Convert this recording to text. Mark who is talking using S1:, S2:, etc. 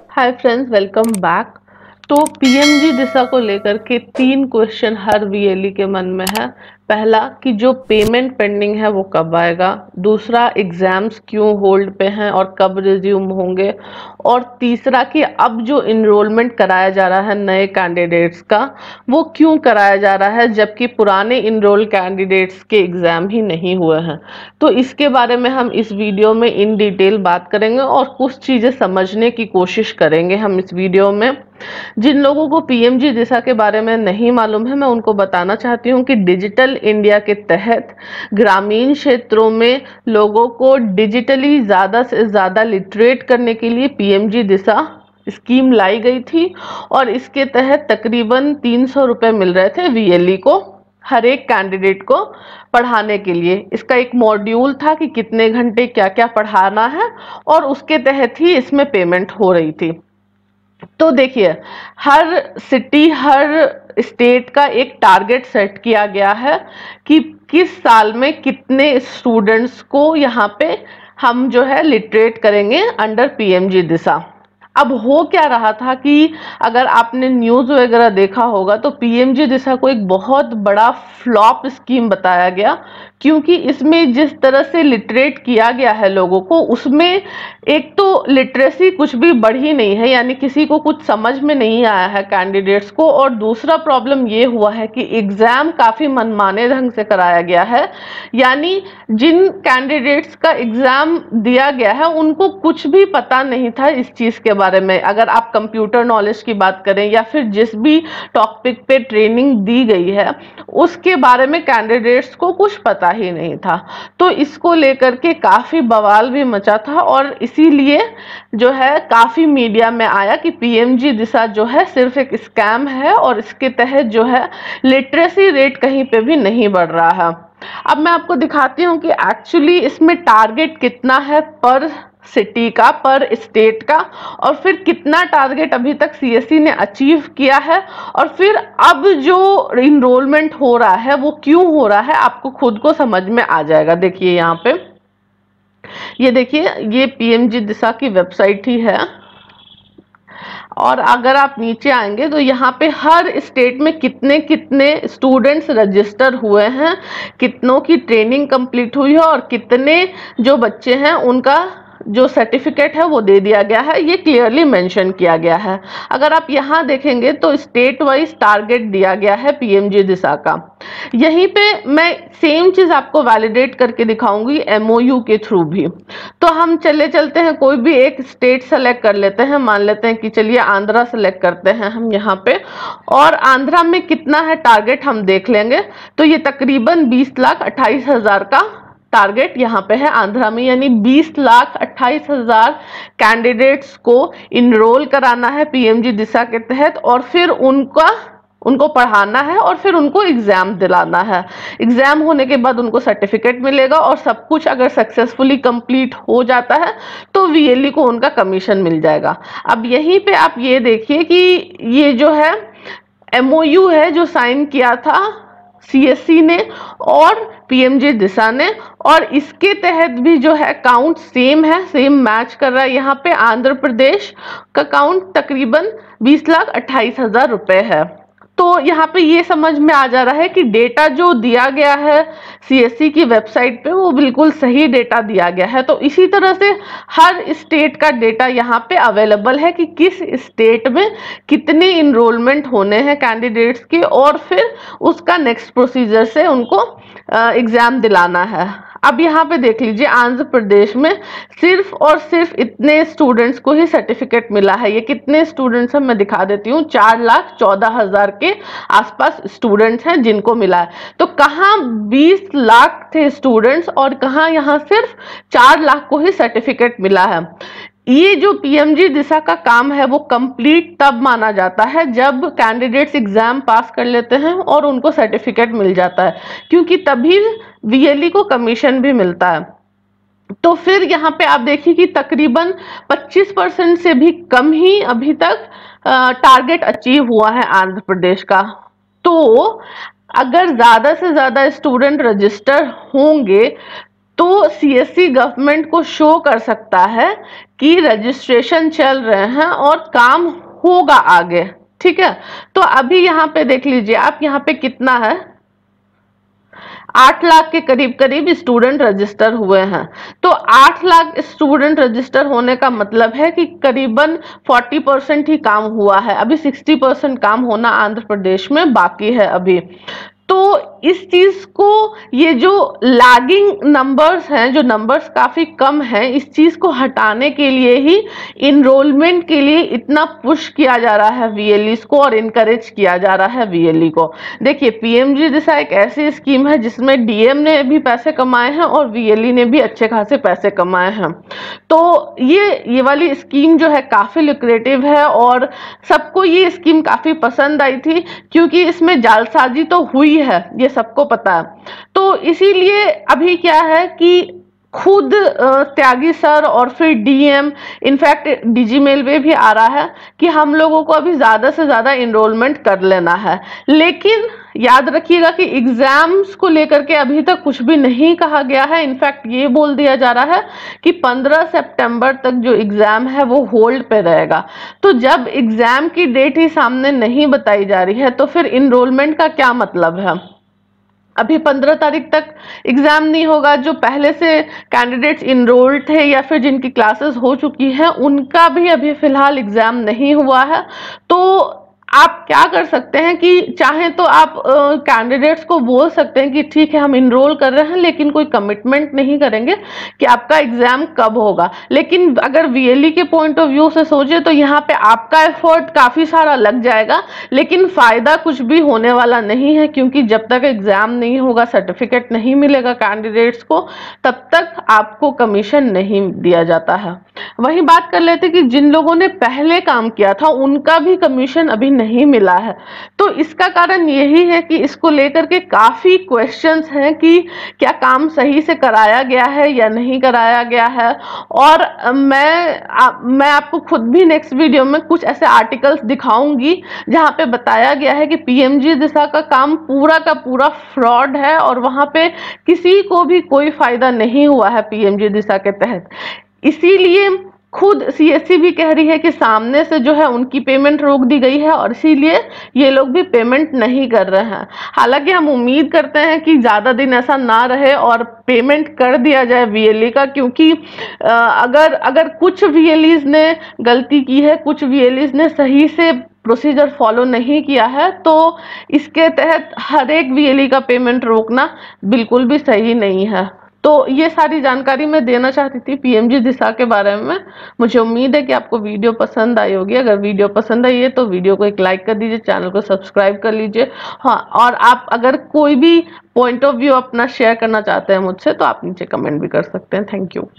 S1: Hi friends, welcome back. तो PMG दिशा को लेकर के 3 क्वेश्चन हर वीएलई के मन में है। पहला कि जो पेमेंट पेंडिंग है वो कब आएगा, दूसरा एग्जाम्स क्यों होल्ड पे हैं और कब रिज्यूम होंगे, और तीसरा कि अब जो इनरोलमेंट कराया जा रहा है नए कैंडिडेट्स का वो क्यों कराया जा रहा है जबकि पुराने इनरोल कैंडिडेट्स के एग्जाम ही नहीं हुए हैं। तो इसके बारे में हम इस वीडियो में इन डिटेल बात करेंगे और कुछ चीजें समझने की कोशिश करेंगे हम इस वीडियो में। जिन लोगों को पीएमजी दिशा के बारे में नहीं मालूम है, मैं उनको बताना चाहती हूँ कि डिजिटल इंडिया के तहत ग्रामीण क्षेत्रों में लोगों को डिजिटली ज्यादा से ज्यादा लिटरेट करने के लिए पीएमजी दिशा स्कीम लाई गई थी और इसके तहत तकरीबन 300 रुपए मिल रहे थे वीएलई को, हर एक कैंडिडेट को पढ़ाने के लिए। इसका एक मॉड्यूल था कि कितने घंटे क्या क्या पढ़ाना है और उसके तहत ही इसमें पेमेंट हो रही थी। तो देखिए, हर सिटी हर स्टेट का एक टारगेट सेट किया गया है कि किस साल में कितने स्टूडेंट्स को यहाँ पे हम जो है लिटरेट करेंगे अंडर पीएमजी दिशा। अब हो क्या रहा था कि अगर आपने न्यूज़ वगैरह देखा होगा तो पीएमजी दिशा को एक बहुत बड़ा फ्लॉप स्कीम बताया गया, क्योंकि इसमें जिस तरह से लिटरेट किया गया है लोगों को, उसमें एक तो लिटरेसी कुछ भी बढ़ी नहीं है, यानी किसी को कुछ समझ में नहीं आया है कैंडिडेट्स को। और दूसरा प्रॉब्लम ये हुआ है कि एग्जाम काफी मनमाने ढंग से कराया गया है, यानी जिन कैंडिडेट्स का एग्जाम दिया गया है उनको कुछ भी पता नहीं था इस चीज के बारे में। अगर आप कंप्यूटर नॉलेज की बात करें या फिर जिस भी टॉपिक पे ट्रेनिंग दी गई है उसके बारे में कैंडिडेट्स को कुछ पता ही नहीं था। तो इसको लेकर के काफी बवाल भी मचा था और इसीलिए जो है काफी मीडिया में आया कि पीएमजी दिशा जो है सिर्फ एक स्कैम है और इसके तहत जो है लिटरेसी रेट कहीं पे भी नहीं बढ़ रहा है। अब मैं आपको दिखाती हूँ कि एक्चुअली इसमें टारगेट कितना है पर सिटी का, पर स्टेट का, और फिर कितना टारगेट अभी तक सीएससी ने अचीव किया है, और फिर अब जो इनरोलमेंट हो रहा है वो क्यों हो रहा है, आपको खुद को समझ में आ जाएगा। देखिए यहाँ पे, ये देखिए, ये पीएमजी दिशा की वेबसाइट ही है और अगर आप नीचे आएंगे तो यहाँ पे हर स्टेट में कितने कितने स्टूडेंट्स रजिस्टर हुए हैं, कितनों की ट्रेनिंग कंप्लीट हुई है और कितने जो बच्चे हैं उनका जो सर्टिफिकेट है वो दे दिया गया है, ये क्लियरली मेंशन किया गया है। अगर आप यहाँ देखेंगे तो स्टेट वाइज टारगेट दिया गया है पीएमजी दिशा का। यहीं पे मैं सेम चीज आपको वैलिडेट करके दिखाऊंगी एमओयू के थ्रू भी। तो हम चलते हैं, कोई भी एक स्टेट सेलेक्ट कर लेते हैं, मान लेते हैं कि चलिए आंध्रा सेलेक्ट करते हैं हम यहाँ पे, और आंध्रा में कितना है टारगेट हम देख लेंगे। तो ये तकरीबन 20,28,000 का टारगेट यहाँ पे है आंध्रा में, यानी 20,28,000 कैंडिडेट्स को इनरोल कराना है पीएमजी दिशा के तहत और फिर उनको पढ़ाना है और फिर उनको एग्जाम दिलाना है। एग्जाम होने के बाद उनको सर्टिफिकेट मिलेगा और सब कुछ अगर सक्सेसफुली कंप्लीट हो जाता है तो वीएलई को उनका कमीशन मिल जाएगा। अब यहीं पे आप ये देखिए कि ये जो है एमओयू है जो साइन किया था सीएससी ने और पीएमजी दिशा ने, और इसके तहत भी जो है काउंट सेम है, सेम मैच कर रहा है। यहाँ पे आंध्र प्रदेश का काउंट तकरीबन 20,28,000 रुपए है। तो यहाँ पे ये समझ में आ जा रहा है कि डेटा जो दिया गया है सीएससी की वेबसाइट पे वो बिल्कुल सही डेटा दिया गया है। तो इसी तरह से हर स्टेट का डेटा यहाँ पे अवेलेबल है कि किस स्टेट में कितने इनरोलमेंट होने हैं कैंडिडेट्स के, और फिर उसका नेक्स्ट प्रोसीजर से उनको एग्जाम दिलाना है। अब यहाँ पे देख लीजिए, आंध्र प्रदेश में सिर्फ और सिर्फ इतने स्टूडेंट्स को ही सर्टिफिकेट मिला है। ये कितने स्टूडेंट्स हैं मैं दिखा देती हूँ, 4,14,000 के आसपास स्टूडेंट्स हैं जिनको मिला है। तो कहाँ 20 लाख थे स्टूडेंट्स और कहाँ यहाँ सिर्फ 4 लाख को ही सर्टिफिकेट मिला है। ये जो पीएमजी दिशा का काम है वो कंप्लीट तब माना जाता है जब कैंडिडेट्स एग्जाम पास कर लेते हैं और उनको सर्टिफिकेट मिल जाता है, क्योंकि तभी वीएलई को कमीशन भी मिलता है। तो फिर यहाँ पे आप देखिए कि तकरीबन 25% से भी कम ही अभी तक टारगेट अचीव हुआ है आंध्र प्रदेश का। तो अगर ज्यादा से ज्यादा स्टूडेंट रजिस्टर होंगे तो सीएससी गवर्नमेंट को शो कर सकता है कि रजिस्ट्रेशन चल रहे हैं और काम होगा आगे। ठीक है, तो अभी यहाँ पे देख लीजिए आप, यहाँ पे कितना है, 8 लाख के करीब करीब स्टूडेंट रजिस्टर हुए हैं। तो 8 लाख स्टूडेंट रजिस्टर होने का मतलब है कि करीबन 40% ही काम हुआ है, अभी 60% काम होना आंध्र प्रदेश में बाकी है अभी। तो इस चीज को, ये जो लैगिंग नंबर्स हैं, जो नंबर्स काफी कम हैं, इस चीज को हटाने के लिए ही इनरोलमेंट के लिए इतना पुश किया जा रहा है वीएलईस को और इनकरेज किया जा रहा है वीएलई को। देखिए पीएमजी दिशा एक ऐसी स्कीम है जिसमें डीएम ने भी पैसे कमाए हैं और वीएलई ने भी अच्छे खासे पैसे कमाए हैं। तो ये वाली स्कीम जो है काफी लुक्रेटिव है और सबको ये स्कीम काफी पसंद आई थी, क्योंकि इसमें जालसाजी तो हुई है, ये सबको पता है। तो इसीलिए अभी क्या है कि खुद त्यागी सर और फिर डीएम, इनफैक्ट डीजी मेल में भी आ रहा है कि हम लोगों को अभी ज्यादा से ज्यादा इनरोलमेंट कर लेना है। लेकिन याद रखिएगा कि एग्जाम्स को लेकर के अभी तक कुछ भी नहीं कहा गया है। इनफैक्ट ये बोल दिया जा रहा है कि 15 सितंबर तक जो एग्जाम है वो होल्ड पे रहेगा। तो जब एग्जाम की डेट ही सामने नहीं बताई जा रही है तो फिर इनरोलमेंट का क्या मतलब है। अभी 15 तारीख तक एग्जाम नहीं होगा, जो पहले से कैंडिडेट्स इनरोल्ड थे या फिर जिनकी क्लासेस हो चुकी हैं उनका भी अभी फिलहाल एग्जाम नहीं हुआ है। तो आप क्या कर सकते हैं कि चाहे तो आप कैंडिडेट्स को बोल सकते हैं कि ठीक है हम इनरोल कर रहे हैं, लेकिन कोई कमिटमेंट नहीं करेंगे कि आपका एग्जाम कब होगा। लेकिन अगर वीएलई के पॉइंट ऑफ व्यू से सोचे तो यहाँ पे आपका एफर्ट काफी सारा लग जाएगा, लेकिन फायदा कुछ भी होने वाला नहीं है, क्योंकि जब तक एग्जाम नहीं होगा, सर्टिफिकेट नहीं मिलेगा कैंडिडेट्स को, तब तक आपको कमीशन नहीं दिया जाता है। वही बात कर लेते कि जिन लोगों ने पहले काम किया था उनका भी कमीशन अभी नहीं मिला है। तो इसका कारण यही है कि इसको लेकर के काफी क्वेश्चंस हैं कि क्या काम सही से कराया गया है या नहीं कराया गया है। और मैं आपको खुद भी नेक्स्ट वीडियो में कुछ ऐसे आर्टिकल्स दिखाऊंगी जहां पे बताया गया है कि पीएमजी दिशा का काम पूरा का पूरा फ्रॉड है और वहां पे किसी को भी कोई फायदा नहीं हुआ है पीएमजी दिशा के तहत। इसीलिए खुद सीएससी भी कह रही है कि सामने से जो है उनकी पेमेंट रोक दी गई है और इसीलिए ये लोग भी पेमेंट नहीं कर रहे हैं। हालांकि हम उम्मीद करते हैं कि ज़्यादा दिन ऐसा ना रहे और पेमेंट कर दिया जाए वीएलई का, क्योंकि अगर कुछ वीएलईज ने गलती की है, कुछ वीएलईज ने सही से प्रोसीजर फॉलो नहीं किया है, तो इसके तहत हर एक वीएलई का पेमेंट रोकना बिल्कुल भी सही नहीं है। तो ये सारी जानकारी मैं देना चाहती थी पीएमजी दिशा के बारे में। मुझे उम्मीद है कि आपको वीडियो पसंद आई होगी। अगर वीडियो पसंद आई है तो वीडियो को एक लाइक कर दीजिए, चैनल को सब्सक्राइब कर लीजिए। हाँ, और आप अगर कोई भी पॉइंट ऑफ व्यू अपना शेयर करना चाहते हैं मुझसे तो आप नीचे कमेंट भी कर सकते हैं। Thank you.